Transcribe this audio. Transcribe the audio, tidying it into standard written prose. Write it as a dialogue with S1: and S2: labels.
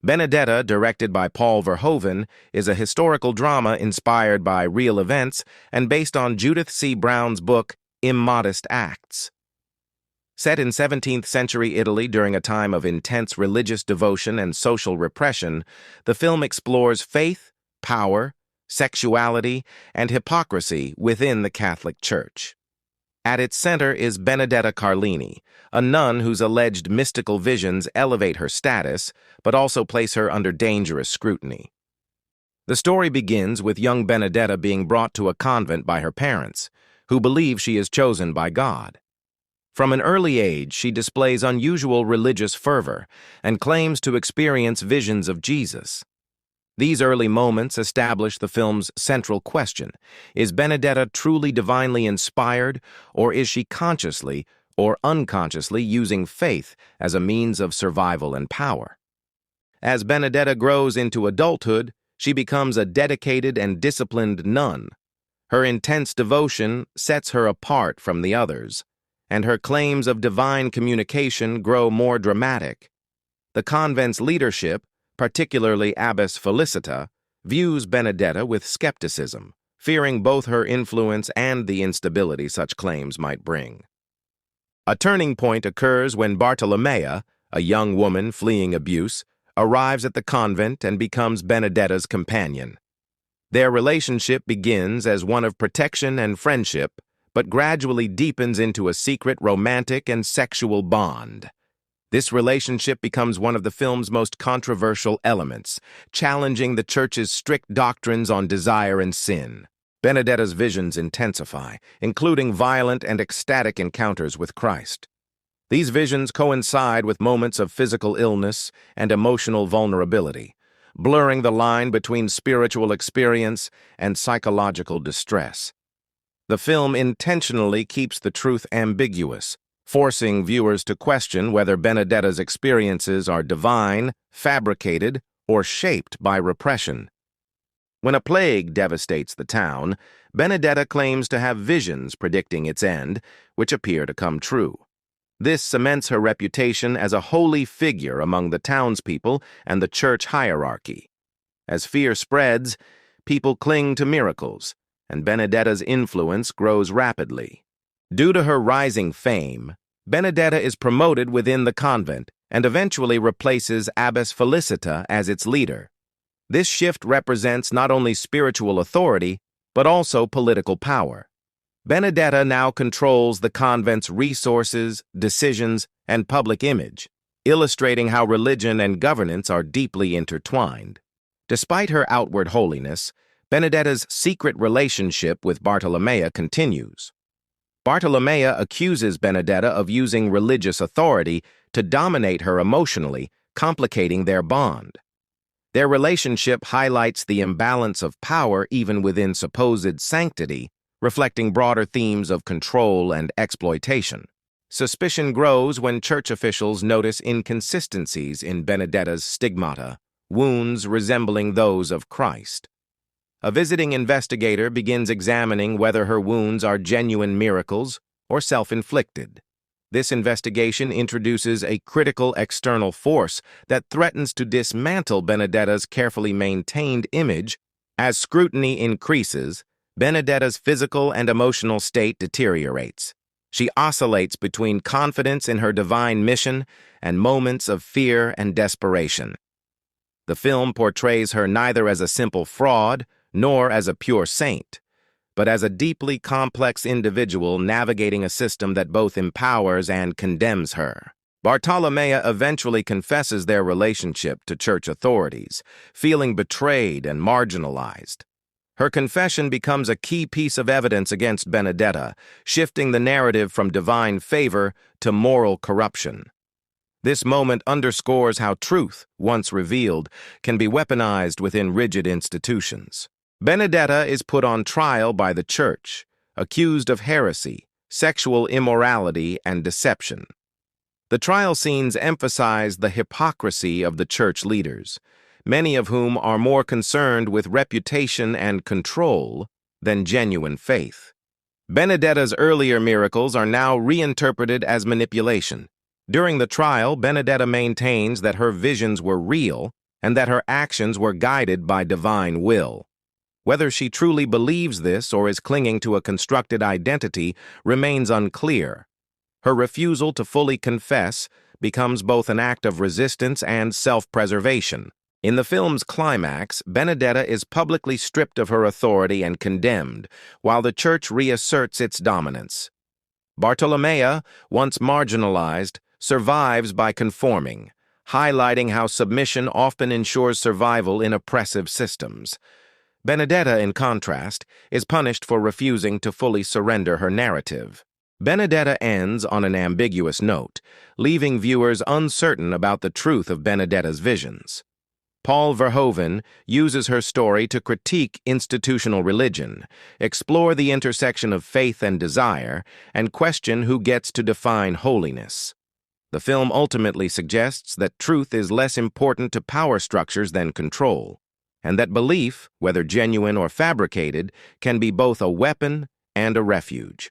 S1: Benedetta, directed by Paul Verhoeven, is a historical drama inspired by real events and based on Judith C. Brown's book, Immodest Acts. Set in 17th century Italy during a time of intense religious devotion and social repression, the film explores faith, power, sexuality, and hypocrisy within the Catholic Church. At its center is Benedetta Carlini, a nun whose alleged mystical visions elevate her status, but also place her under dangerous scrutiny. The story begins with young Benedetta being brought to a convent by her parents, who believe she is chosen by God. From an early age, she displays unusual religious fervor and claims to experience visions of Jesus. These early moments establish the film's central question: is Benedetta truly divinely inspired, or is she consciously or unconsciously using faith as a means of survival and power? As Benedetta grows into adulthood, she becomes a dedicated and disciplined nun. Her intense devotion sets her apart from the others, and her claims of divine communication grow more dramatic. The convent's leadership, particularly Abbess Felicita, views Benedetta with skepticism, fearing both her influence and the instability such claims might bring. A turning point occurs when Bartolomea, a young woman fleeing abuse, arrives at the convent and becomes Benedetta's companion. Their relationship begins as one of protection and friendship, but gradually deepens into a secret romantic and sexual bond. This relationship becomes one of the film's most controversial elements, challenging the Church's strict doctrines on desire and sin. Benedetta's visions intensify, including violent and ecstatic encounters with Christ. These visions coincide with moments of physical illness and emotional vulnerability, blurring the line between spiritual experience and psychological distress. The film intentionally keeps the truth ambiguous, forcing viewers to question whether Benedetta's experiences are divine, fabricated, or shaped by repression. When a plague devastates the town, Benedetta claims to have visions predicting its end, which appear to come true. This cements her reputation as a holy figure among the townspeople and the church hierarchy. As fear spreads, people cling to miracles, and Benedetta's influence grows rapidly. Due to her rising fame, Benedetta is promoted within the convent and eventually replaces Abbess Felicita as its leader. This shift represents not only spiritual authority, but also political power. Benedetta now controls the convent's resources, decisions, and public image, illustrating how religion and governance are deeply intertwined. Despite her outward holiness, Benedetta's secret relationship with Bartolomea continues. Bartolomea accuses Benedetta of using religious authority to dominate her emotionally, complicating their bond. Their relationship highlights the imbalance of power even within supposed sanctity, reflecting broader themes of control and exploitation. Suspicion grows when church officials notice inconsistencies in Benedetta's stigmata, wounds resembling those of Christ. A visiting investigator begins examining whether her wounds are genuine miracles or self-inflicted. This investigation introduces a critical external force that threatens to dismantle Benedetta's carefully maintained image. As scrutiny increases, Benedetta's physical and emotional state deteriorates. She oscillates between confidence in her divine mission and moments of fear and desperation. The film portrays her neither as a simple fraud nor as a pure saint, but as a deeply complex individual navigating a system that both empowers and condemns her. Bartolomea eventually confesses their relationship to church authorities, feeling betrayed and marginalized. Her confession becomes a key piece of evidence against Benedetta, shifting the narrative from divine favor to moral corruption. This moment underscores how truth, once revealed, can be weaponized within rigid institutions. Benedetta is put on trial by the church, accused of heresy, sexual immorality, and deception. The trial scenes emphasize the hypocrisy of the church leaders, many of whom are more concerned with reputation and control than genuine faith. Benedetta's earlier miracles are now reinterpreted as manipulation. During the trial, Benedetta maintains that her visions were real, and that her actions were guided by divine will. Whether she truly believes this or is clinging to a constructed identity remains unclear. Her refusal to fully confess becomes both an act of resistance and self-preservation. In the film's climax, Benedetta is publicly stripped of her authority and condemned, while the church reasserts its dominance. Bartolomea, once marginalized, survives by conforming, highlighting how submission often ensures survival in oppressive systems. Benedetta, in contrast, is punished for refusing to fully surrender her narrative. Benedetta ends on an ambiguous note, leaving viewers uncertain about the truth of Benedetta's visions. Paul Verhoeven uses her story to critique institutional religion, explore the intersection of faith and desire, and question who gets to define holiness. The film ultimately suggests that truth is less important to power structures than control, and that belief, whether genuine or fabricated, can be both a weapon and a refuge.